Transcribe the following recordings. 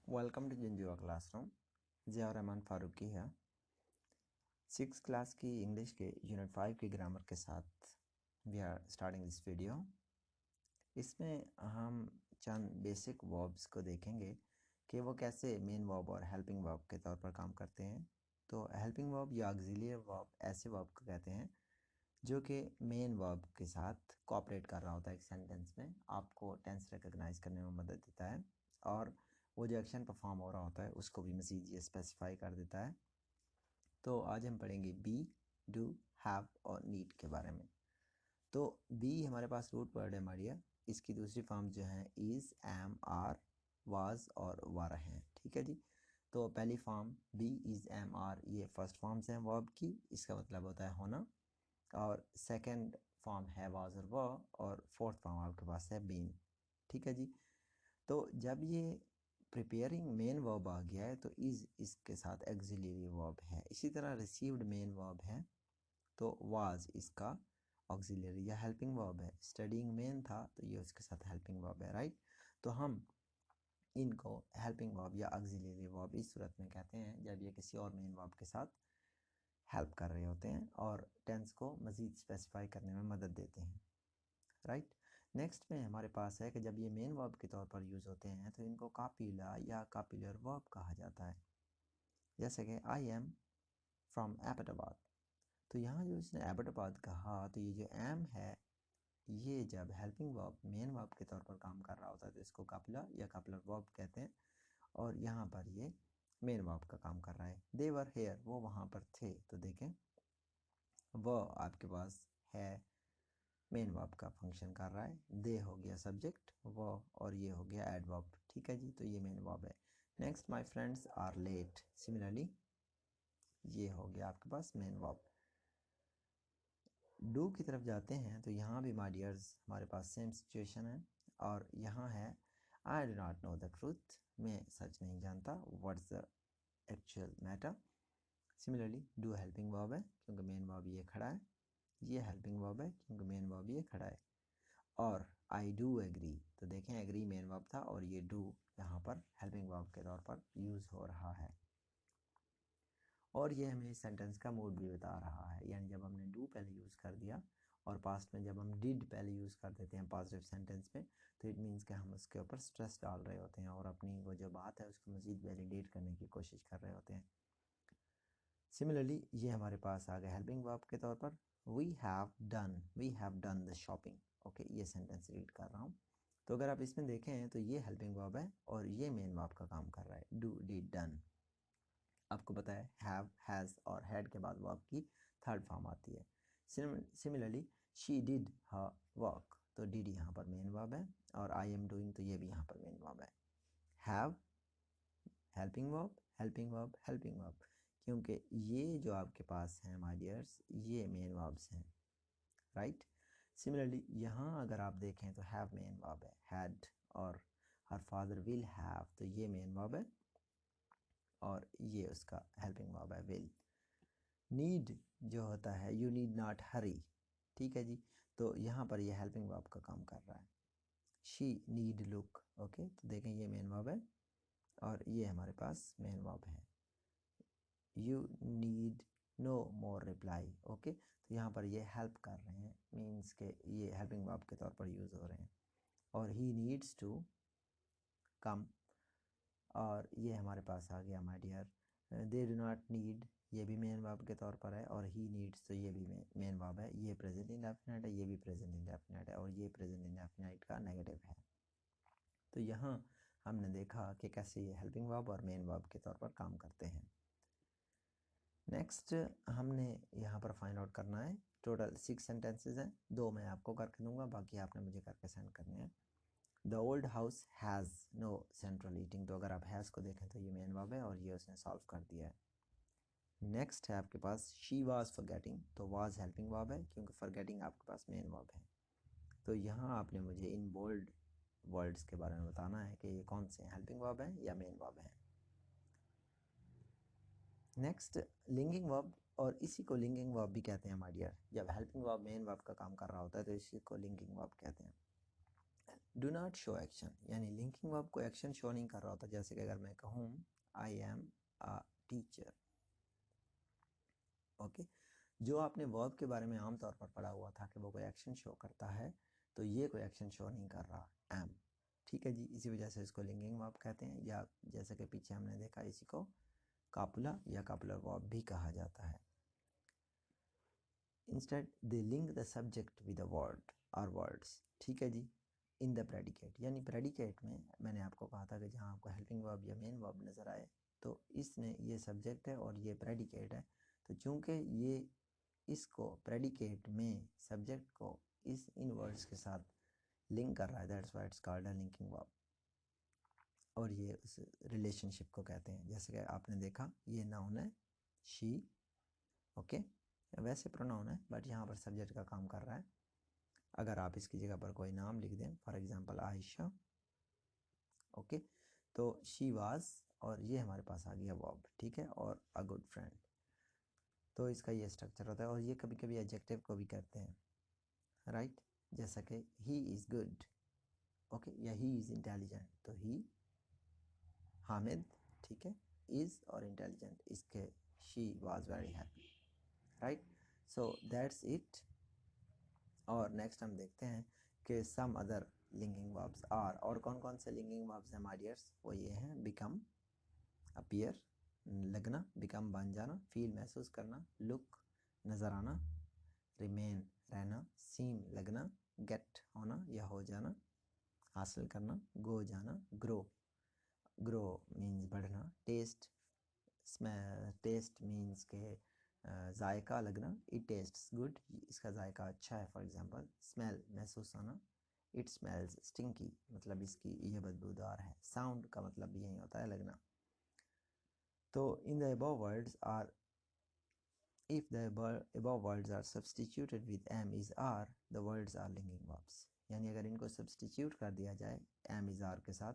Welcome to Janjua classroom. Zia Rahman Farooqui है। 6th class की English के यूनिट 5 की ग्रामर के साथ we are starting this video. इसमें हम चंद बेसिक वर्ब्स को देखेंगे कि वो कैसे मेन वर्ब और हेल्पिंग वर्ब के तौर पर काम करते हैं। तो हेल्पिंग वर्ब या ऑक्सिलियरी वर्ब ऐसे वर्ब को कहते हैं जो कि मेन वर्ब के साथ कोऑपरेट कर रहा होता है एक सेंटेंस में, आपको टेंस रिकॉग्नाइज करने में मदद देता है और वो जो एक्शन परफॉर्म हो रहा होता है उसको भी मज़ीद ये स्पेसिफाई कर देता है। तो आज हम पढ़ेंगे बी, डू, हैव और नीड के बारे में। तो बी हमारे पास रूट वर्ड है मारिया। इसकी दूसरी फॉर्म जो है इज़, एम, आर, वाज और वर हैं। ठीक है जी। तो पहली form be, is, am, are ये फर्स्ट फॉर्म्स हैं वर्ब की। इसका मतलब होता है होना। और सेकंड फॉर्म है वाज और फोर्थ फॉर्म आपके पास है बीन। ठीक है जी। तो जब ये प्रिपेयरिंग मेन वर्ब आ गया है तो इज़ इसके साथ एक्सिलरी वर्ब है। इसी तरह रिसीव्ड मेन वर्ब है तो वाज इसका ऑक्सिलरी या हेल्पिंग वर्ब है। स्टडीइंग मेन था तो ये उसके साथ हेल्पिंग वर्ब है, राइट। तो हम इनको हेल्पिंग वर्ब या ऑक्सिलरी वर्ब इस सूरत में कहते हैं जब ये किसी और मेन वर्ब के साथ हेल्प कर रहे होते हैं और टेंस को मज़ीद स्पेसिफाई करने में मदद देते हैं, राइट। नेक्स्ट में हमारे पास है कि जब ये मेन वर्ब के तौर पर यूज़ होते हैं तो इनको कापिला या कापिलर वर्ब कहा जाता है। जैसे कि आई एम फ्रॉम एबटाबाद। तो यहाँ जो इसने एबटाबाद कहा तो ये जो एम है ये जब हेल्पिंग वर्ब मेन वर्ब के तौर पर काम कर रहा होता है तो इसको कापिला या कापिलर वर्ब कहते हैं और यहाँ पर ये मेन वर्ब का काम कर रहा है। दे वर हेयर, वो वहाँ पर थे। तो देखें वह आपके पास है मेन वर्ब का फंक्शन कर रहा है। दे हो गया सब्जेक्ट वो और ये हो गया एडवर्ब। ठीक है जी। तो ये मेन वर्ब है। Next my friends are late. Similarly ये हो गया आपके पास मेन वर्ब। डू की तरफ जाते हैं तो यहाँ भी माय डियर्स हमारे पास सेम सिचुएशन है और यहाँ है I do not know the truth, मैं सच नहीं जानता। What's the actual matter. Similarly do helping verb है क्योंकि मेन वर्ब ये खड़ा है। ये हेल्पिंग वर्ब है क्योंकि मेन वर्ब ये खड़ा है। और आई डू एग्री, तो देखें एग्री मेन वर्ब था और ये डू यहाँ पर हेल्पिंग वर्ब के तौर पर यूज़ हो रहा है और ये हमें इस सेंटेंस का मूड भी बता रहा है। यानी जब हमने डू पहले यूज़ कर दिया और पास्ट में जब हम डिड पहले यूज़ कर देते हैं पॉजिटिव सेंटेंस में तो इट मीन्स कि हम उसके ऊपर स्ट्रेस डाल रहे होते हैं और अपनी वो जो बात है उसको मज़ीद वैलिडेट करने की कोशिश कर रहे होते हैं। सिमिलरली ये हमारे पास आ गया हेल्पिंग वर्ब के तौर पर we have done the shopping. Okay, ये सेंटेंस रीड कर रहा हूँ। तो अगर आप इसमें देखें तो ये हेल्पिंग वर्ब है और ये मेन वर्ब का काम कर रहा है। Do, did, done. आपको पता है हैव, हैज़ और हैड के बाद वर्ब की थर्ड फॉर्म आती है। Similarly she did her work, तो डिड यहाँ पर मेन वर्ब है और आई एम डूइंग तो ये भी यहाँ पर मेन वर्ब है। Have helping verb, helping verb, helping verb, क्योंकि ये जो आपके पास हैं माय डियर्स ये मेन वर्ब्स हैं, राइट। सिमिलरली यहाँ अगर आप देखें तो हैव मेन वर्ब है। हैड और हर फादर विल हैव तो ये मेन वर्ब है और ये उसका हेल्पिंग वर्ब है विल। नीड जो होता है यू नीड नॉट हरी। ठीक है जी। तो यहाँ पर ये हेल्पिंग वर्ब का काम कर रहा है। She need look. ओके, तो देखें ये मेन वर्ब है और ये हमारे पास मेन वर्ब है। You need no more reply. Okay, तो यहाँ पर ये हेल्प कर रहे हैं, मीन्स के ये हेल्पिंग वर्ब के तौर पर यूज़ हो रहे हैं। और ही नीड्स टू कम और ये हमारे पास आ गया my dear they do not need, ये भी मेन वर्ब के तौर पर है और ही नीड्स तो ये भी मेन वर्ब है। ये प्रेजेंट इंडेफिनिट है, ये भी प्रेजेंट इंडेफिनिट है और ये प्रेजेंट इंडेफिनिट का नेगेटिव है। तो यहाँ हमने देखा कि कैसे ये हेल्पिंग वर्ब और मेन वर्ब के तौर पर काम करते हैं। नेक्स्ट हमने यहाँ पर फाइंड आउट करना है। टोटल 6 सेंटेंसेस हैं, 2 मैं आपको करके दूंगा, बाकी आपने मुझे करके सेंड करने हैं। The old house has no central heating, तो अगर आप हैज़ को देखें तो ये मेन वर्ब है और ये उसने सॉल्व कर दिया है। नेक्स्ट है आपके पास शी वाज फॉरगेटिंग, तो वाज हेल्पिंग वर्ब है क्योंकि फॉरगेटिंग आपके पास मेन वर्ब है। तो यहाँ आपने मुझे इन बोल्ड वर्ड्स के बारे में बताना है कि ये कौन से हेल्पिंग वर्ब है या मेन वर्ब है। नेक्स्ट लिंकिंग वर्ब, और इसी को लिंकिंग वर्ब भी कहते हैं माय डियर। जब हेल्पिंग वर्ब मेन वर्ब का काम कर रहा होता है तो इसी को लिंकिंग वर्ब कहते हैं। डू नॉट शो एक्शन, यानी लिंकिंग वर्ब को एक्शन शो नहीं कर रहा होता। जैसे कि अगर मैं कहूँ I am a teacher, okay, जो आपने वर्ब के बारे में आमतौर पर पढ़ा हुआ था कि वो कोई एक्शन शो करता है, तो ये कोई एक्शन शो नहीं कर रहा, एम। ठीक है जी, इसी वजह से इसको लिंकिंग वर्ब कहते हैं, या जैसे कि पीछे हमने देखा इसी को कापुला या कापुलर वर्ब भी कहा जाता है। Instead they link the subject with a word और वर्ड्स, ठीक है जी, इन द प्रेडिकेट, यानी प्रेडिकेट में मैंने आपको कहा था कि जहाँ आपको हेल्पिंग वर्ब या मेन वर्ब नज़र आए तो इसने ये सब्जेक्ट है और ये प्रेडिकेट है, तो चूंकि ये इसको प्रेडिकेट में सब्जेक्ट को इस इन वर्ड्स के साथ लिंक कर रहा है, that's why it's called a linking verb. और ये उस रिलेशनशिप को कहते हैं, जैसे कि आपने देखा ये नाउन है शी, ओके, वैसे प्रोनाउन है बट यहाँ पर सब्जेक्ट का काम कर रहा है। अगर आप इसकी जगह पर कोई नाम लिख दें, फॉर एग्जांपल आयशा, ओके, तो शी वाज, और ये हमारे पास आ गया वर्ब, ठीक है, और अ गुड फ्रेंड। तो इसका ये स्ट्रक्चर होता है, और ये कभी कभी एडजेक्टिव को भी करते हैं, राइट, जैसा कि ही इज़ गुड, ओके, या ही इज़ इंटेलिजेंट, तो ही हामिद, ठीक है, इज़ और इंटेलिजेंट, इसके she was very happy, right. So that's it. और नेक्स्ट हम देखते हैं कि some other linking verbs are, और कौन कौन से लिंकिंग वर्ब्स हैं माय डियर्स, वो ये हैं बिकम, अपीयर लगना, बिकम बन जाना, फील महसूस करना, लुक नज़र आना, रिमेन रहना, सीम लगना, गेट होना या हो जाना, हासिल करना, गो जाना, ग्रो, ग्रो मीन्स बढ़ना, टेस्ट, टेस्ट मीन्स के जायका लगना, इट टेस्ट्स गुड, इसका जायका अच्छा है, फॉर एग्जांपल, स्मेल महसूस होना, इट स्मेल्स स्टिंकी, मतलब इसकी ये बदबूदार है, साउंड का मतलब भी यही होता है लगना। तो in the above words are, if the above words are substituted with am is are, the words are linking verbs, यानी अगर इनको सब्सटीट्यूट कर दिया जाए am is are के साथ,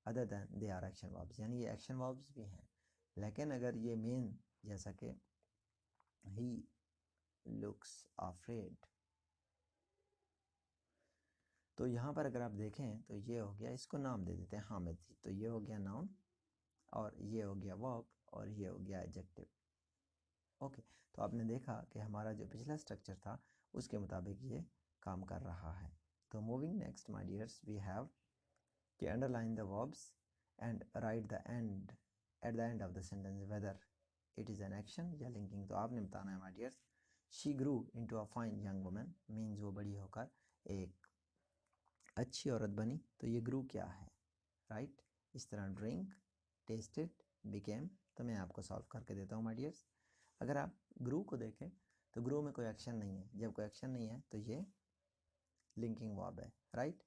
other than they are action verbs, यानी ये एक्शन वर्ब्स भी हैं। लेकिन अगर ये मेन, जैसा कि he looks afraid, तो यहाँ पर अगर आप देखें तो ये हो गया, इसको नाम दे देते हैं हामिद, तो ये हो गया नाउन, और ये हो गया वर्ब, और ये हो गया एडजेक्टिव, ओके। तो आपने देखा कि हमारा जो पिछला स्ट्रक्चर था उसके मुताबिक ये काम कर रहा है। तो moving next my dears, we have कि underline the verbs and write the end at the end of the sentence whether it is an action या लिंकिंग। तो आपने बताना है my dears, she grew into a fine young woman means वो बड़ी होकर एक अच्छी औरत बनी, तो ये ग्रू क्या है, राइट। इस तरह ड्रिंक, टेस्टेड, बिकेम, तो मैं आपको सॉल्व करके देता हूँ माय डियर्स। अगर आप ग्रू को देखें तो ग्रू में कोई एक्शन नहीं है, जब कोई एक्शन नहीं है तो ये लिंकिंग वर्ब है, right.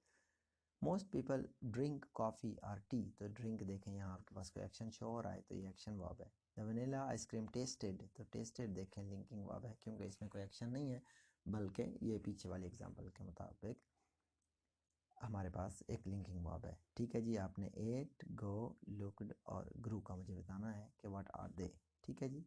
Most people drink coffee और टी, तो ड्रिंक देखें यहाँ आपके पास कोई एक्शन शो हो रहा है, तो ये एक्शन वर्ब है। द वनीला आइसक्रीम टेस्टेड, तो टेस्टेड देखें लिंकिंग वर्ब है, क्योंकि इसमें कोई एक्शन नहीं है, बल्कि ये पीछे वाले एग्जाम्पल के मुताबिक हमारे पास एक लिंकिंग वर्ब है। ठीक है जी, आपने एट, गो, लुक्ड और ग्रू का मुझे बताना है कि व्हाट आर दे, ठीक है जी।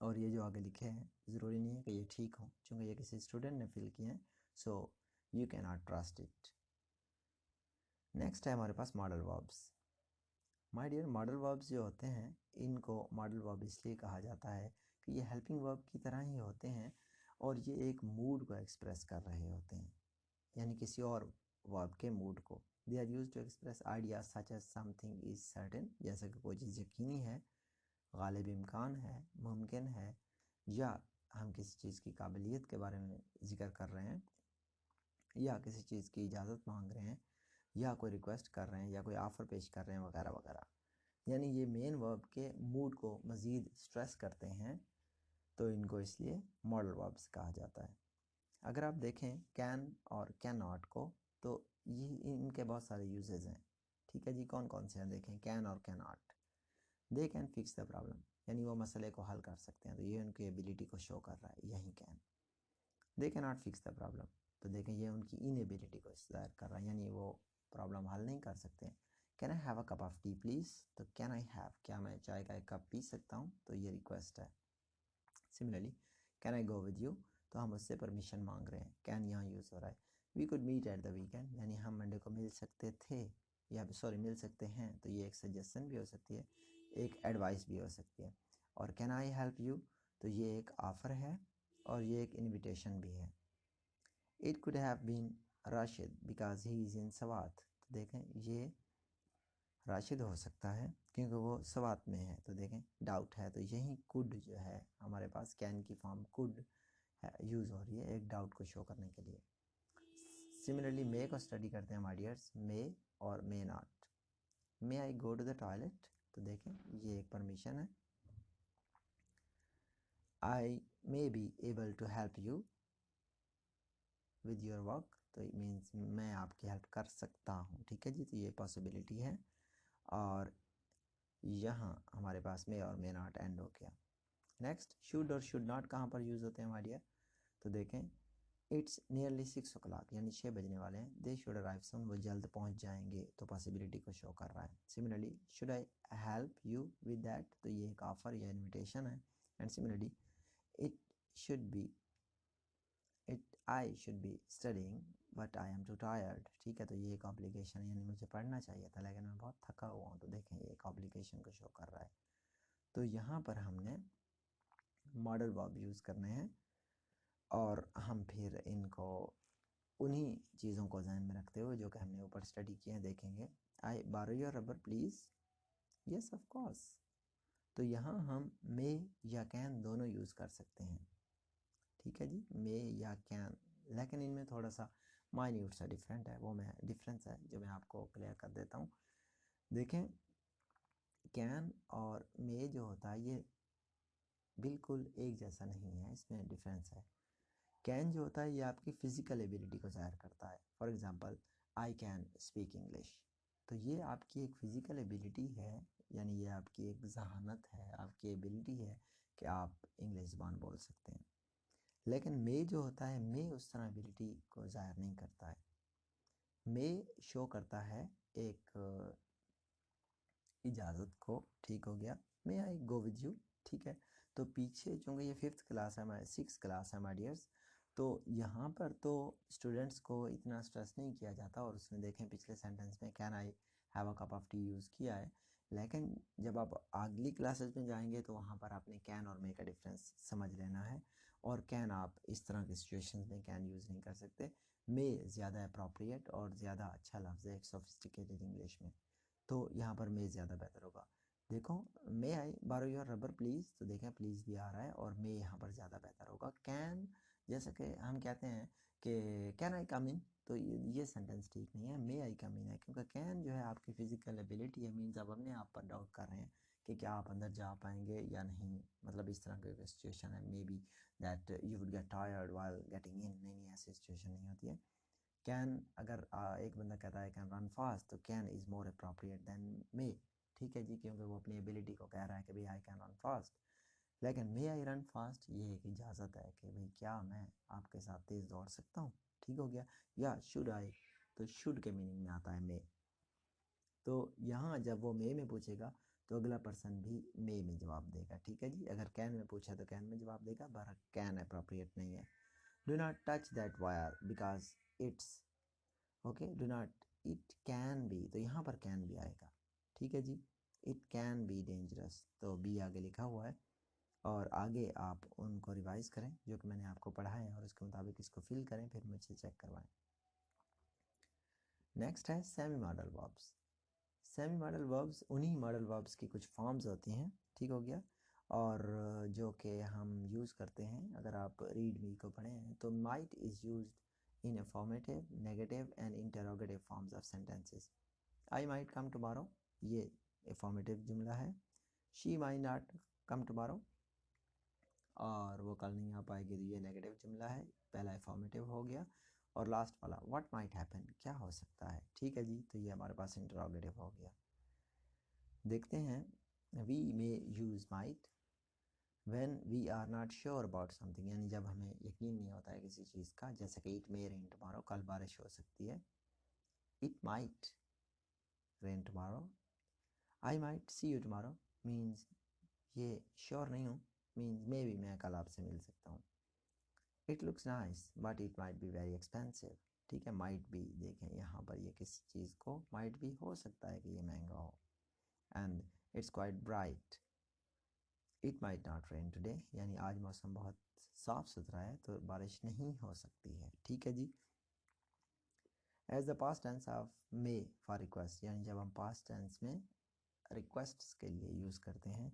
और ये जो आगे लिखे हैं ज़रूरी नहीं है कि ये ठीक हो, क्योंकि ये किसी स्टूडेंट ने फिल किए हैं, so you can not trust it. Next है हमारे पास modal verbs. My dear, modal verbs जो होते हैं इनको मॉडल वर्ब इसलिए कहा जाता है कि ये हेल्पिंग वर्ब की तरह ही होते हैं, और ये एक मूड को एक्सप्रेस कर रहे होते हैं, यानी किसी और वर्ब के मूड को। They are use to express ideas such as something is certain, जैसे कि कोई चीज़ यकीनी है, गालिब इम्कान है, मुमकिन है, या हम किसी चीज़ की काबिलियत के बारे में जिक्र कर रहे हैं, या किसी चीज़ की इजाज़त मांग रहे हैं, या कोई रिक्वेस्ट कर रहे हैं, या कोई ऑफ़र पेश कर रहे हैं, वगैरह वगैरह। यानी ये मेन वर्ब के मूड को मज़ीद स्ट्रेस करते हैं, तो इनको इसलिए मॉडल वर्ब्स कहा जाता है। अगर आप देखें कैन और कैन नॉट को, तो ये इनके बहुत सारे यूजेज हैं, ठीक है जी। कौन कौन से हैं देखें, कैन और can not. They can fix the problem, यानी वो मसले को हल कर सकते हैं, तो ये उनकी एबिलिटी को शो कर रहा है, यही can. They can not fix the problem, तो देखें ये उनकी इनएबिलिटी को जाहिर कर रहा है, यानी वो प्रॉब्लम हल नहीं कर सकते। Can I have a cup of T please, तो कैन आई हैव, क्या मैं चाय का एक कप पी सकता हूँ, तो ये रिक्वेस्ट है। Similarly can I go with you, तो हम उससे परमिशन मांग रहे हैं, कैन यहाँ यूज़ हो रहा है। We could meet at the weekend, यानी हम मंडे को मिल सकते थे या सॉरी मिल सकते हैं, तो ये एक सजेशन भी हो सकती है, एक एडवाइस भी हो सकती है। और कैन आई हेल्प यू, तो ये एक ऑफ़र है और ये एक इनविटेशन भी है। It could have been Rashid because he is in Swat, तो देखें ये राशिद हो सकता है क्योंकि वो सवात में है, तो देखें डाउट है, तो यही कुड जो है हमारे पास कैन की फॉर्म कुड यूज़ हो रही है एक डाउट को शो करने के लिए। सिमिलरली मे को स्टडी करते हैं माय डियर्स, मे और may not. May I go to the toilet, तो देखें ये एक परमिशन है। I may be able to help you with your work, तो इट मीन्स मैं आपकी हेल्प कर सकता हूँ, ठीक है जी, तो ये पॉसिबिलिटी है। और यहाँ हमारे पास मे और मे नॉट एंड हो गया। नेक्स्ट, शुड और शुड नॉट कहाँ पर यूज़ होते हैं हमारे डियर, तो देखें इट्स नियरली 6 o'clock, यानी 6 बजने वाले हैं। दे शुड अराइव सून, वो जल्द पहुंच जाएंगे, तो पॉसिबिलिटी को शो कर रहा है। Similarly should I help you with that, तो ये एक ऑफर या इनविटेशन है। And similarly it should be I should be studying but I am too tired, ठीक है, तो ये एक ऑब्लिगेशन है, यानी मुझे पढ़ना चाहिए था लेकिन मैं बहुत थका हुआ हूँ, तो देखें ये एक ऑब्लिगेशन को शो कर रहा है। तो यहाँ पर हमने मॉडल वर्ब यूज़ करने हैं और हम फिर इनको उन्हीं चीज़ों को ध्यान में रखते हुए जो कि हमने ऊपर स्टडी किए हैं देखेंगे। आई बारो your rubber please, yes of course, तो यहाँ हम मे या कैन दोनों यूज़ कर सकते हैं, ठीक है जी, मे या कैन, लेकिन इनमें थोड़ा सा माइन्यूट सा डिफरेंट है, वो मैं डिफरेंस है जो मैं आपको क्लियर कर देता हूँ। देखें कैन और मे जो होता है ये बिल्कुल एक जैसा नहीं है, इसमें डिफरेंस है। कैन जो होता है ये आपकी फ़िज़िकल एबिलिटी को ज़ाहिर करता है। For example I can speak English, तो ये आपकी एक फ़िज़िकल एबिलिटी है, यानी ये आपकी एक ज़हानत है, आपकी एबिलिटी है कि आप इंग्लिश ज़बान बोल सकते हैं। लेकिन मे जो होता है, मे उस तरह एबिलिटी को ज़ाहिर नहीं करता है। मे शो करता है एक इजाज़त को, ठीक हो गया, मे आई गो विद यू, ठीक है। तो पीछे चूँकि ये 5th क्लास है, हमारे 6th क्लास है माय डियर्स, तो यहाँ पर तो स्टूडेंट्स को इतना स्ट्रेस नहीं किया जाता, और उसमें देखें पिछले सेंटेंस में can I have a cup of T use किया है, लेकिन जब आप अगली क्लासेस में जाएंगे तो वहाँ पर आपने कैन और मे का डिफरेंस समझ लेना है, और कैन आप इस तरह की सिचुएशंस में कैन यूज़ नहीं कर सकते। मे ज़्यादा अप्रोप्रिएट और ज़्यादा अच्छा लफ्ज़ है एक सोफिस्टिकेटेड इंग्लिश में, तो यहाँ पर मे ज़्यादा बेहतर होगा। देखो मे आई बारो योर रबर प्लीज़, तो देखें प्लीज़ भी आ रहा है और मे यहाँ पर ज़्यादा बेहतर होगा। कैन, जैसे कि हम कहते हैं कि कैन आई कम इन, तो ये सेंटेंस ठीक नहीं है, मे आई कम इन है, क्योंकि कैन जो है आपकी फ़िज़िकल एबिलिटी है, मीन्स आप अपने आप पर डाउट कर रहे हैं कि क्या आप अंदर जा पाएंगे या नहीं, मतलब इस तरह की सिचुएशन है, may be that you would get tired while getting in, नहीं ऐसी सिचुएशन नहीं होती है। कैन, अगर एक बंदा कहता है कैन रन फास्ट, तो can is more appropriate than may, ठीक है जी, क्योंकि वो अपनी एबिलिटी को कह रहा है कि भाई आई कैन रन फास्ट। लेकिन मे आई रन फास्ट ये एक इजाज़त है कि भाई क्या मैं आपके साथ तेज़ दौड़ सकता हूँ, ठीक हो गया। या शुड आई, तो शुड के मीनिंग में आता है मे, तो यहाँ जब वो मे में पूछेगा तो अगला पर्सन भी मे में जवाब देगा, ठीक है जी। अगर कैन में पूछा तो कैन में जवाब देगा, पर कैन अप्रोप्रिएट नहीं है। Do not touch that wire because it's, okay, do not, it can be, तो यहाँ पर कैन भी आएगा, ठीक है जी। इट कैन बी डेंजरस, तो बी आगे लिखा हुआ है, और आगे आप उनको रिवाइज करें जो कि मैंने आपको पढ़ाया है और उसके मुताबिक इसको फिल करें, फिर मुझसे चेक करवाएं। नेक्स्ट है semi modal verbs. Semi modal verbs उन्हीं मॉडल वर्ब्स की कुछ फॉर्म्स होती हैं, ठीक हो गया, और जो कि हम यूज़ करते हैं। अगर आप रीड मी को पढ़ें हैं तो might is used in affirmative, negative and interrogative forms of sentences. I might come tomorrow, ये affirmative जुमला है। She might not come tomorrow, और वो कल नहीं आ पाएगी, तो ये नेगेटिव जुमला है, पहला affirmative हो गया। और लास्ट वाला what might happen, क्या हो सकता है, ठीक है जी, तो ये हमारे पास interrogative हो गया। देखते हैं, we may use might when we are not sure about something, यानी जब हमें यकीन नहीं होता है किसी चीज़ का, जैसे कि it may rain tomorrow, कल बारिश हो सकती है। It might rain tomorrow. I might see you tomorrow means ये श्योर नहीं हूँ, means मे बी मैं कल आपसे मिल सकता हूँ। It looks nice but it might be very expensive, ठीक है। माइट भी देखें यहाँ पर ये किस चीज़ को, माइट भी हो सकता है कि ये महंगा हो। And it's quite bright, it might not rain today, यानी आज मौसम बहुत साफ सुथरा है तो बारिश नहीं हो सकती है, ठीक है जी। As the past tense of may for request, यानी जब हम पास्ट टेंस में रिक्वेस्ट्स के लिए यूज़ करते हैं।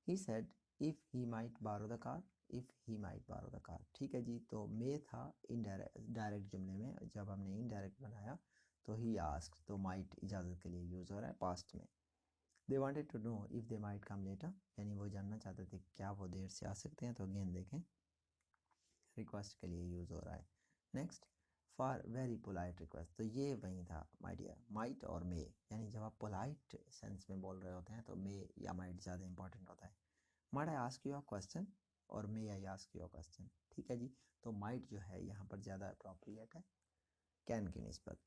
He said if he might borrow the car, if he might borrow the car, ठीक है जी। तो मे था डायरेक्ट जुमले में, जब हमने इनडायरेक्ट बनाया तो ही आस्क्ड, तो माइट इजाज़त के लिए यूज़ हो रहा है पास्ट में। They wanted to know if they might come later, यानी वो जानना चाहते थे क्या वो देर से आ सकते हैं, तो अगेन देखें रिक्वेस्ट के लिए यूज़ हो रहा है। Next, for very polite request, तो ये वही था माय डियर, माइट और मे, यानी जब आप पोलाइट सेंस में बोल रहे होते हैं तो मे या माइट ज़्यादा इंपॉर्टेंट होता है। Might I ask you a question और may I ask you a question, ठीक है जी। तो माइट जो है यहाँ पर ज़्यादा अप्रोप्रिएट है कैन की निस्बत।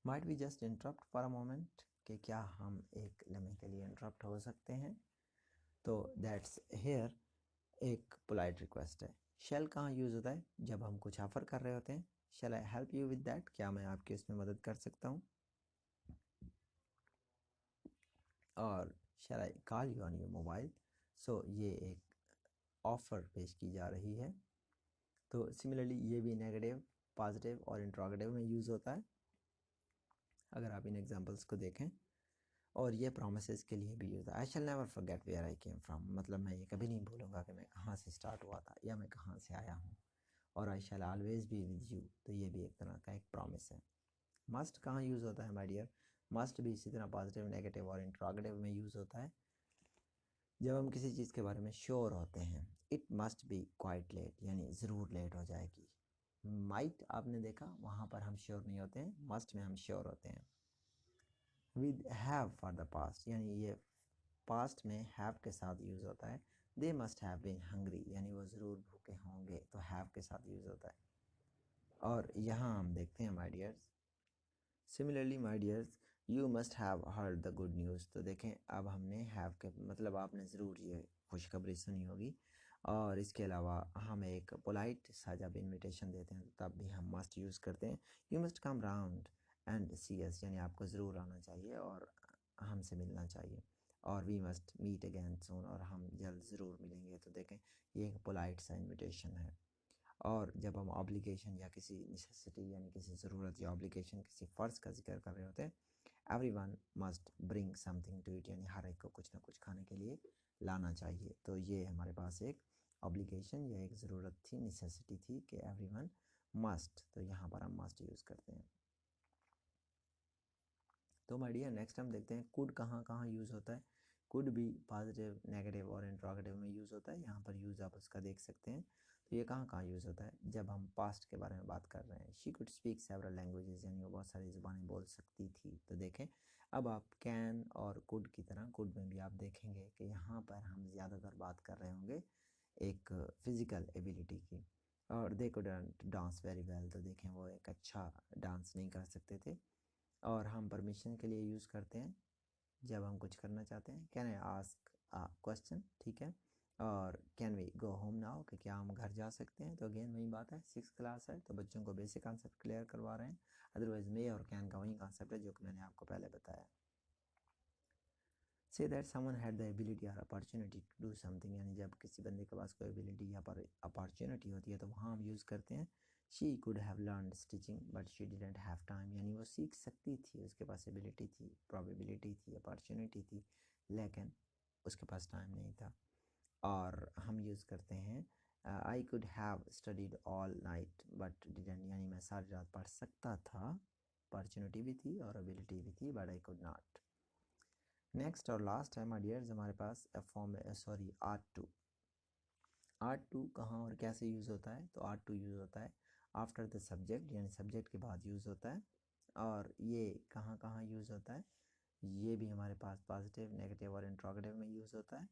Might we just interrupt for a moment, कि क्या हम एक लम्हे के लिए इंटरप्ट हो सकते हैं, तो दैट्स हेयर एक पोलाइट रिक्वेस्ट है। शेल कहाँ यूज़ होता है, जब हम कुछ ऑफ़र कर रहे होते हैं। Shall I help you with that, क्या मैं आपकी उसमें मदद कर सकता हूँ। और shall I call you on your mobile, so ये एक ऑफ़र पेश की जा रही है। तो सिमिलरली ये भी नेगेटिव, पॉजिटिव और इंट्रोगेटिव में यूज़ होता है, अगर आप इन एग्जांपल्स को देखें। और ये प्रोमिसेस के लिए भी यूज़ है। I shall never forget where I came from, मतलब मैं ये कभी नहीं भूलूंगा कि मैं कहाँ से स्टार्ट हुआ था या मैं कहाँ से आया हूँ। और I shall always be with you, तो ये भी एक तरह का एक प्रॉमिस है। मस्ट कहाँ यूज़ होता है माय डियर, मस्ट भी इसी तरह पॉजिटिव, नेगेटिव और इंट्रोगेटिव में यूज़ होता है जब हम किसी चीज़ के बारे में श्योर होते हैं। It must be quite late, यानी ज़रूर लेट हो जाएगी। माइट आपने देखा वहाँ पर हम श्योर नहीं होते हैं, मस्ट में हम श्योर होते हैं। With have for the past, यानी ये पास्ट में हैव के साथ यूज़ होता है। They must have been hungry, यानी वो ज़रूर भूखे होंगे, तो हैव के साथ यूज़ होता है। और यहाँ हम देखते हैं my dears, similarly my dears you must have heard the good news, तो देखें अब हमने हैव के मतलब आपने ज़रूर ये खुशखबरी सुनी होगी। और इसके अलावा हम एक पोलाइट सा जब इन्विटेशन देते हैं तब भी हम मस्ट यूज़ करते हैं। You must come round and see us, यानी आपको ज़रूर आना चाहिए और हमसे मिलना चाहिए। और we must meet again soon, और हम जल्द ज़रूर मिलेंगे, तो देखें ये एक पोलाइट सा इन्विटेशन है। और जब हम ऑब्लिगेशन या किसी नेसेसिटी यानी किसी ज़रूरत या ऑब्लिगेशन किसी फ़र्ज़ का जिक्र कर रहे होते हैं, everyone must bring something to it, यानी हर एक को कुछ ना कुछ खाने के लिए लाना चाहिए। तो ये हमारे पास एक ऑब्लिगेशन या एक ज़रूरत थी, नेसेसिटी थी कि एवरीवन मस्ट, तो यहाँ पर हम मस्ट यूज़ करते हैं। तो माय डियर नेक्स्ट हम देखते हैं कुड कहाँ कहाँ यूज़ होता है। कुड भी पॉजिटिव, नेगेटिव और इंट्रोगेटिव में यूज़ होता है। यहाँ पर यूज़ आप उसका देख सकते हैं। तो ये कहाँ कहाँ यूज़ होता है, जब हम पास्ट के बारे में बात कर रहे हैं। She could speak several languages, यानी वो बहुत सारी ज़ुबानें बोल सकती थी। तो देखें अब आप कैन और कुड की तरह कुड में भी आप देखेंगे कि यहाँ पर हम ज़्यादातर बात कर रहे होंगे एक फ़िज़िकल एबिलिटी की। और they couldn't dance very well, तो देखें वो एक अच्छा डांस नहीं कर सकते थे। और हम परमिशन के लिए यूज़ करते हैं जब हम कुछ करना चाहते हैं। Can I ask a question, ठीक है। और can we go home now, कि क्या हम घर जा सकते हैं, तो अगेन वही बात है, 6th क्लास है तो बच्चों को बेसिक कॉन्सेप्ट क्लियर करवा रहे हैं। अदरवाइज मे और कैन का वही कॉन्सेप्ट है जो कि मैंने आपको पहले बताया। Say that someone had the ability और अपॉर्चुनिटी टू डू समथिंग, यानी जब किसी बंदे के पास कोई एबिलिटी या अपॉर्चुनिटी होती है तो वहाँ हम यूज़ करते हैं। She could have learned stitching but she didn't have time, यानी वो सीख सकती थी, उसके पास एबिलिटी थी, प्रोबेबिलिटी थी, अपॉर्चुनिटी थी, लेकिन उसके पास टाइम नहीं था। और हम यूज़ करते हैं I could have studied all night but didn't, यानी मैं सारी रात पढ़ सकता था, अपॉर्चुनिटी भी थी और एबिलिटी भी थी, but I could not. Next और लास्ट है माय डियर्स हमारे पास आर्ट टू। आर्ट टू कहाँ और कैसे यूज़ होता है, तो आर्ट टू यूज़ होता है आफ्टर द सब्जेक्ट, यानी सब्जेक्ट के बाद यूज़ होता है। और ये कहाँ कहाँ यूज़ होता है, ये भी हमारे पास पॉजिटिव, नेगेटिव और इंट्रोगेटिव में यूज़ होता है।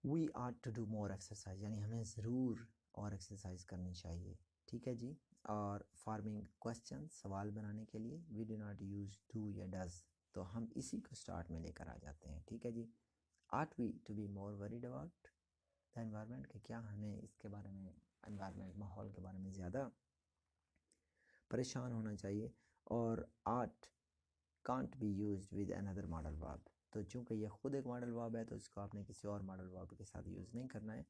We ought to do more exercise, यानी हमें ज़रूर और एक्सरसाइज करनी चाहिए, ठीक है जी। और फार्मिंग क्वेश्चन, सवाल बनाने के लिए we do not use do या डज, तो हम इसी को स्टार्ट में लेकर आ जाते हैं, ठीक है जी। Are we to be more worried about the environment, कि क्या हमें इसके बारे में, एनवायरनमेंट, माहौल के बारे में ज़्यादा परेशान होना चाहिए, और art can't be used with another modal verb. तो चूँकि ये खुद एक मॉडल वर्ब है तो इसको आपने किसी और मॉडल वर्ब के साथ यूज़ नहीं करना है।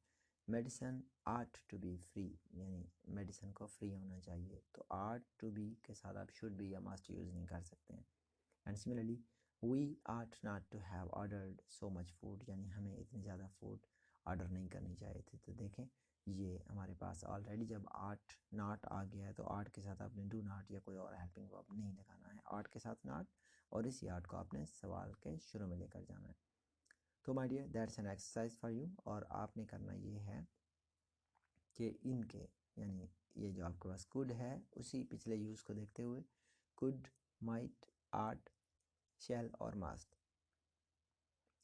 Medicine ought to be free, यानी मेडिसिन को फ्री होना चाहिए, तो आर्ट टू बी के साथ आप शुड बी या मस्ट यूज़ नहीं कर सकते हैं। And similarly we ought not to have ordered so much food, यानी हमें इतनी ज़्यादा फूड ऑर्डर नहीं करनी चाहिए थी। तो देखें ये हमारे पास ऑलरेडी जब आर्ट नॉट आ गया है तो आर्ट के साथ आपने डू नॉट या कोई और हेल्पिंग वर्ब नहीं लगाना है, आर्ट के साथ नॉट, और इसी आर्ट को आपने सवाल के शुरू में लेकर जाना है। तो my dear that's an exercise for you, और आपने करना ये है कि इनके यानी ये जो आपके पास कुड है उसी पिछले यूज़ को देखते हुए कुड, माइट, आर्ट, शैल और मस्ट,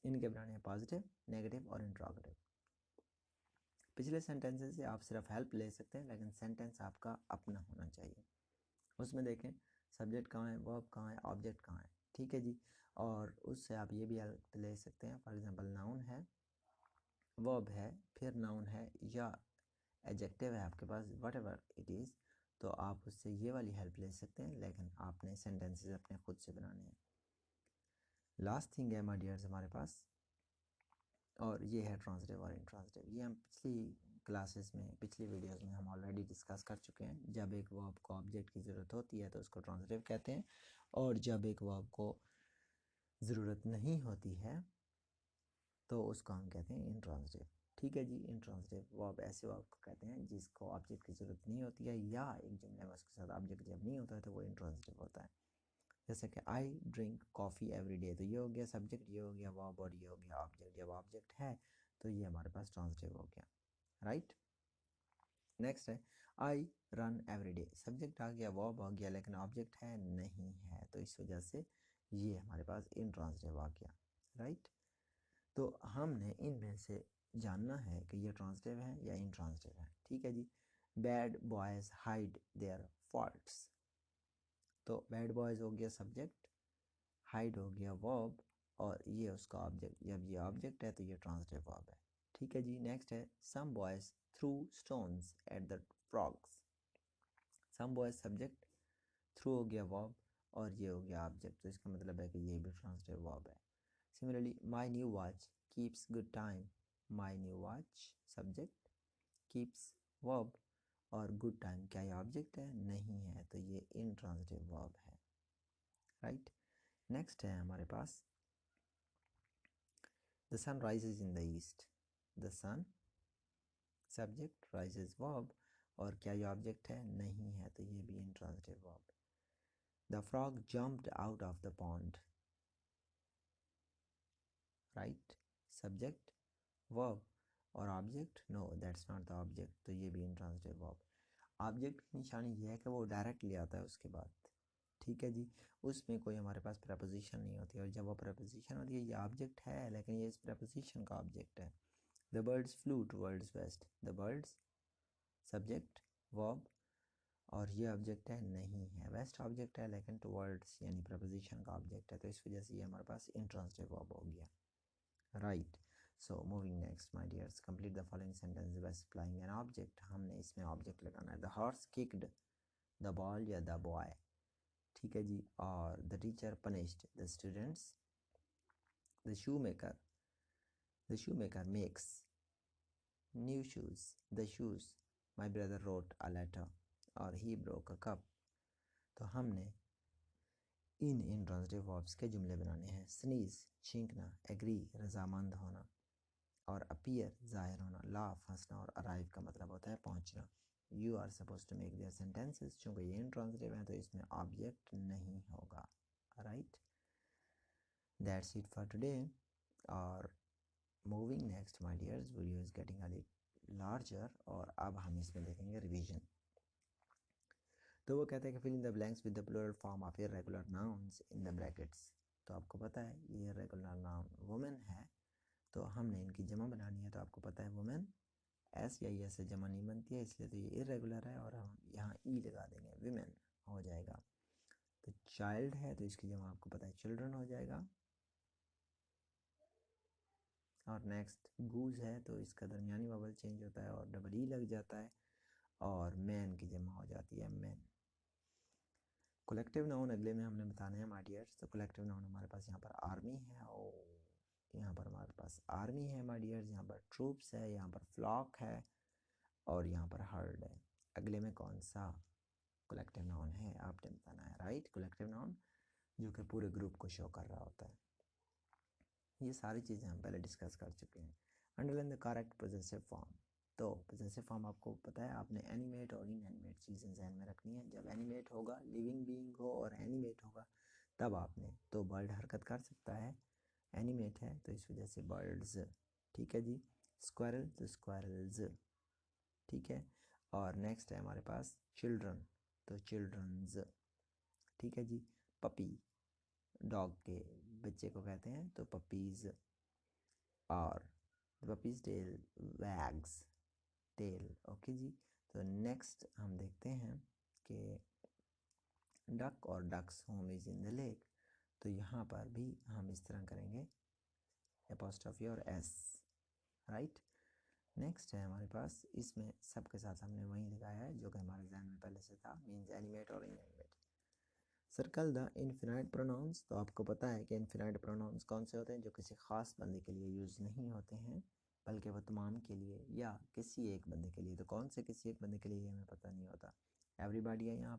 इनके बनाने हैं पॉजिटिव, नेगेटिव और इंट्रोगेटिव। पिछले सेंटेंसेस से आप सिर्फ हेल्प ले सकते हैं, लेकिन सेंटेंस आपका अपना होना चाहिए। उसमें देखें सब्जेक्ट कहाँ है, वर्ब कहाँ है, ऑब्जेक्ट कहाँ है, ठीक है जी। और उससे आप ये भी हेल्प ले सकते हैं, फॉर एग्जांपल नाउन है, वर्ब है, फिर नाउन है या एडजेक्टिव है आपके पास, वट एवर इट इज़, तो आप उससे ये वाली हेल्प ले सकते हैं, लेकिन आपने सेंटेंसेस अपने खुद से बनाने हैं। लास्ट थिंग है माय डियर्स हमारे पास, और ये है ट्रांजिटिव और इंट्रांजिटिव। ये हम पिछली क्लासेस में, पिछली वीडियोस में हम ऑलरेडी डिस्कस कर चुके हैं। जब एक वर्ब को ऑब्जेक्ट की ज़रूरत होती है तो उसको ट्रांजिटिव कहते हैं, और जब एक वर्ब को ज़रूरत नहीं होती है तो उसको हम कहते हैं इंट्रांजिटिव। ठीक है जी। इंट्रांजिटिव वर्ब ऐसे वर्ब को कहते हैं जिसको ऑब्जेक्ट की ज़रूरत नहीं होती है, या एक जुमले में उसके साथ ऑब्जेक्ट जब नहीं होता है तो वो इंट्रांजिटिव होता है। जैसे कि I drink coffee every day, तो ये हो गया सब्जेक्ट, ये हो गया वर्ब और ये हो गया ऑब्जेक्ट। जब ऑब्जेक्ट है तो ये हमारे पास ट्रांजिटिव हो गया, राइट। नेक्स्ट है I run every day, subject आ गया, वर्ब आ गया, लेकिन ऑब्जेक्ट है नहीं है, तो इस वजह से ये हमारे पास इंट्रांजिटिव आ गया, राइट। तो हमने इनमें से जानना है कि ये ट्रांजिटिव है या इंट्रांजिटिव है, ठीक है जी। Bad boys hide their faults, तो बैड बॉयज़ हो गया सब्जेक्ट, हाइड हो गया वर्ब, और ये उसका ऑब्जेक्ट। जब ये ऑब्जेक्ट है तो ये ट्रांजिटिव वर्ब है, ठीक है जी। नेक्स्ट है some boys threw stones at the frogs, some boys subject, threw हो गया वर्ब, और ये हो गया ऑब्जेक्ट, तो इसका मतलब है कि ये भी ट्रांजिटिव वर्ब है। Similarly my new watch keeps good time, my new watch subject, keeps verb, और गुड टाइम क्या ये ऑब्जेक्ट है? नहीं है, तो ये इनट्रांजिटिव वर्ब है, राइट। नेक्स्ट है हमारे पास the sun rises in the east, the sun subject, rises verb, और क्या ये ऑब्जेक्ट है? नहीं है, तो ये भी intransitive verb. The frog jumped out of the pond, right, subject, verb और object, no that's not the object, तो ये भी इनट्रांजिटिव वर्ब। ऑब्जेक्ट की निशानी ये है कि वो डायरेक्टली आता है उसके बाद, ठीक है जी। उसमें कोई हमारे पास प्रपोजिशन नहीं होती, और जब वो प्रपोजिशन होती है ये ऑब्जेक्ट है, लेकिन ये इस प्रपोजिशन का ऑब्जेक्ट है। The birds flu towards waste, the birds subject, verb, और ये ऑब्जेक्ट है नहीं है, वेस्ट ऑब्जेक्ट है लेकिन टुवर्ड्स यानी प्रपोजिशन का ऑब्जेक्ट है, तो इस वजह से ये हमारे पास इंट्रांजिटिव वर्ब हो गया, right. So moving next my dears, complete the following sentence by supplying an object. हमने इसमें ऑब्जेक्ट लगाना है। The horse kicked the ball या द बॉय, ठीक है जी। और the teacher punished the students, the shoe maker makes new shoes, the shoes, my brother wrote a letter, और ही ब्रोक अ कप। तो हमने इन इंट्रांजिटिव वर्ब्स के जुमले बनाने हैं। स्नीज छींकना, एग्री रजामंद होना, और अपीयर जाहिर होना, लाफ हंसना, और अराइव का मतलब होता है पहुंचना। You are suppose to make their sentences, चूँकि ये इंट्रांजिटिव है तो इसमें ऑब्जेक्ट नहीं होगा, right. That's it for today. और moving next my dears, video is getting a little larger, और अब हम इसमें देखेंगे रिवीजन। तो वो कहते हैं कि fill in the blanks with the plural form of irregular nouns in the brackets. तो आपको पता है ये इर्रेगुलर नाउन वुमेन है, तो हमने इनकी जमा बनानी है। तो आपको पता है वुमेन एस या एस से जमा नहीं बनती है, इसलिए तो ये इर्रेगुलर है, और हम यहाँ ई लगा देंगे, विमेन हो जाएगा। तो चाइल्ड है तो इसकी जमा आपको पता है चिल्ड्रन हो जाएगा। और नेक्स्ट गूज है तो इसका दरमियानी वबल चेंज होता है और डबल ई लग जाता है, और मैन की जमा हो जाती है मैन। कलेक्टिव नाउन अगले में हमने बताना है माय डियर्स। तो कलेक्टिव नाउन हमारे पास यहाँ पर आर्मी है, और यहाँ पर हमारे पास आर्मी है माय डियर्स, यहाँ पर ट्रूप्स है, यहाँ पर फ्लॉक है, और यहाँ पर हर्ड है। अगले में कौन सा कलेक्टिव नाउन है आपने बताना है, राइट। कलेक्टिव नाउन जो कि पूरे ग्रुप को शो कर रहा होता है। ये सारी चीज़ें हम पहले डिस्कस कर चुके हैं। Underline the correct possessive form. तो पोजेसिव फॉर्म आपको पता है, आपने एनिमेट और इनएनिमेट चीज़ें ध्यान में रखनी है। जब एनिमेट होगा, लिविंग बीइंग हो, और एनिमेट होगा तब आपने, तो बर्ड हरकत कर सकता है, एनिमेट है तो इस वजह से बर्ड्स, ठीक है जी। स्क्वायरल तो स्क्वायरल्स, ठीक है। और नेक्स्ट है हमारे पास चिल्ड्रन, तो चिल्ड्रंस, ठीक है जी। पपी, डॉग के बच्चे को कहते हैं तो पपीज़। और puppies tail wags, tail, okay जी। तो नेक्स्ट हम देखते हैं कि डक और ducks home is in the lake. तो यहाँ पर भी हम इस तरह करेंगे, एपोस्ट्रोफी और एस, राइट। नेक्स्ट है हमारे पास, इसमें सबके साथ हमने वही लगाया है जो कि हमारे जहन में पहले से था, मीन्स एनिमेट और inanimate. Circle the infinite pronouns. तो आपको पता है कि इनफिनाइट प्रोनाउंस कौन से होते हैं, जो किसी ख़ास बंदे के लिए यूज़ नहीं होते हैं, बल्कि वह तमाम के लिए या किसी एक बंदे के लिए। तो कौन से किसी एक बंदे के लिए हमें पता नहीं होता। एवरीबॉडी है यहाँ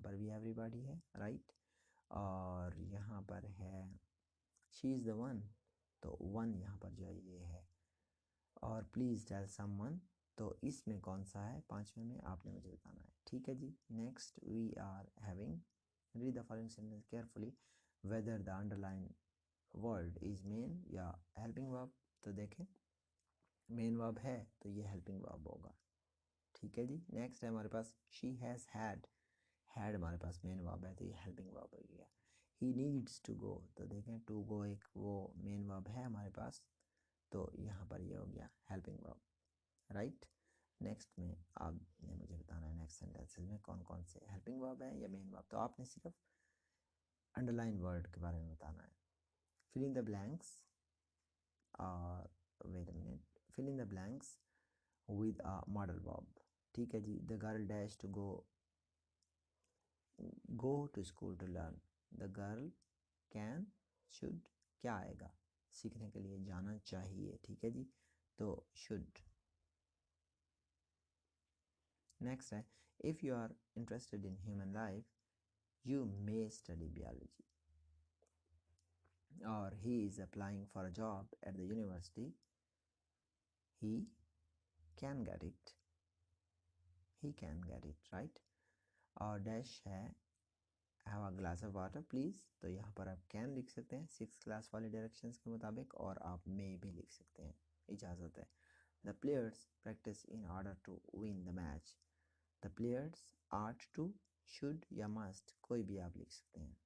पर भी एवरीबॉडी है, राइट। और यहाँ पर है शी इज़ द वन, तो वन यहाँ पर जो है ये है। और प्लीज़ टेल समवन, तो इसमें कौन सा है, पांचवें में आपने मुझे बताना है, ठीक है जी। Next we are having, read the following sentence carefully whether the underline word is main या हेल्पिंग वर्ब। तो देखें मेन वर्ब है तो ये हेल्पिंग वर्ब होगा, ठीक है जी। नेक्स्ट है हमारे पास शी हैज़ हैड, हैड हमारे पास मेन वर्ब है तो ये हेल्पिंग वर्ब हो गया। ही नीड्स टू गो, तो देखें टू गो एक वो मेन वर्ब है हमारे पास, तो यहाँ पर ये हो गया हेल्पिंग वर्ब, राइट। नेक्स्ट में आपने मुझे बताना है नेक्स्ट सेंटेंसेस में कौन कौन से हेल्पिंग वर्ब है या मेन वर्ब। तो आपने सिर्फ अंडरलाइन वर्ड के बारे में बताना है। फिल इन द ब्लैंक्स, और wait a minute, fill in the blanks with a modal verb, ठीक है जी। The girl dash to go to school to learn. The girl can, should, क्या आएगा, सीखने के लिए जाना चाहिए, ठीक है जी। तो शुड। नेक्स्ट है if you are interested in human life you may study biology। Or he is applying for a job at the university, he can get it, he can get it, right। और dash है have a glass of water please, तो यहाँ पर आप can लिख सकते हैं 6th class वाले डायरेक्शंस के मुताबिक, और आप मे भी लिख सकते हैं, इजाज़त है। The players practice in order to win the match. The players ought to, should या मस्ट, कोई भी आप लिख सकते हैं,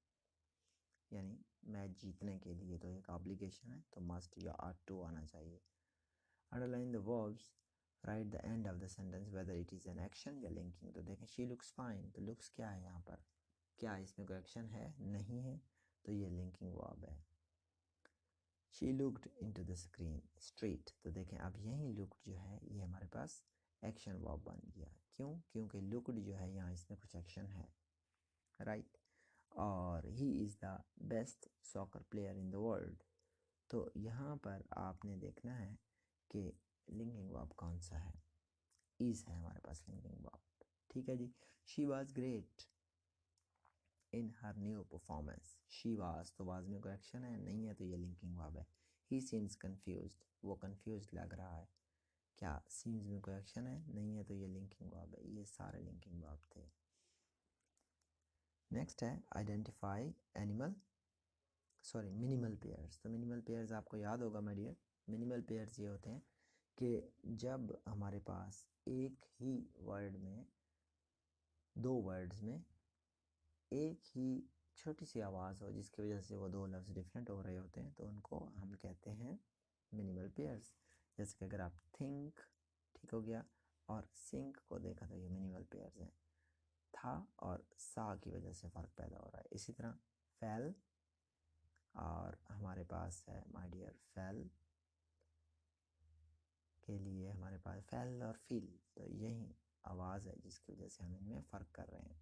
यानी मैच जीतने के लिए तो एक ऑब्लिगेशन है तो मस्ट या आर्ट टू आना चाहिए। Underline the verbs, right the end of the sentence whether it is an action या लिंकिंग। तो देखें शी लुक्स फाइन, तो लुक्स क्या है यहाँ पर, क्या इसमें कोई एक्शन है, नहीं है, तो ये लिंकिंग वर्ब है। She looked into the screen street, तो देखें अब यही लुक्ड जो है ये हमारे पास एक्शन वर्ब बन गया। क्यों, क्योंकि लुक्ड जो है यहाँ इसमें कुछ एक्शन है, राइट। और he is the best soccer player in the world. तो यहाँ पर आपने देखना है कि लिंकिंग वर्ब कौन सा है, इज़ है हमारे पास लिंकिंग वर्ब, ठीक है जी। She was great in her new performance. She was, तो वाज में कोई एक्शन है, नहीं है, तो ये लिंकिंग वर्ब है। ही सीम्स कन्फ्यूज्ड, वो कन्फ्यूज्ड लग रहा है, क्या सीम्स में कोई एक्शन है, नहीं है, तो ये लिंकिंग वर्ब है। ये सारे लिंकिंग वर्ब थे। नेक्स्ट है identify animal, sorry minimal pairs. तो मिनिमल पेयर्स आपको याद होगा माय डियर, मिनिमल पेयर्स ये होते हैं कि जब हमारे पास एक ही वर्ड में, दो वर्ड्स में एक ही छोटी सी आवाज़ हो जिसकी वजह से वो दो लफ्ज़ डिफरेंट हो रहे होते हैं, तो उनको हम कहते हैं मिनिमल पेयर्स। जैसे कि अगर आप थिंक, ठीक हो गया, और सिंक को देखा तो ये मिनिमल पेयर्स हैं। था और सा की वजह से फ़र्क पैदा हो रहा है। इसी तरह फैल, और हमारे पास है माय डियर फेल के लिए हमारे पास फेल और फील, तो यही आवाज़ है जिसकी वजह से हम इनमें फ़र्क कर रहे हैं।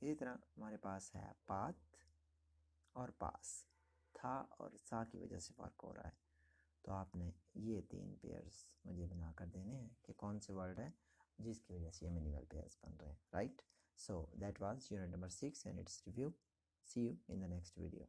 इसी तरह हमारे पास है पाथ और पास, था और सा की वजह से फ़र्क हो रहा है। तो आपने ये 3 पेयर्स मुझे बना कर देने हैं कि कौन से वर्ड है जिसकी वजह से ये मिनिमल पेयर्स बन रहे हैं, right. So that was unit number 6 and its review. See you in the next video.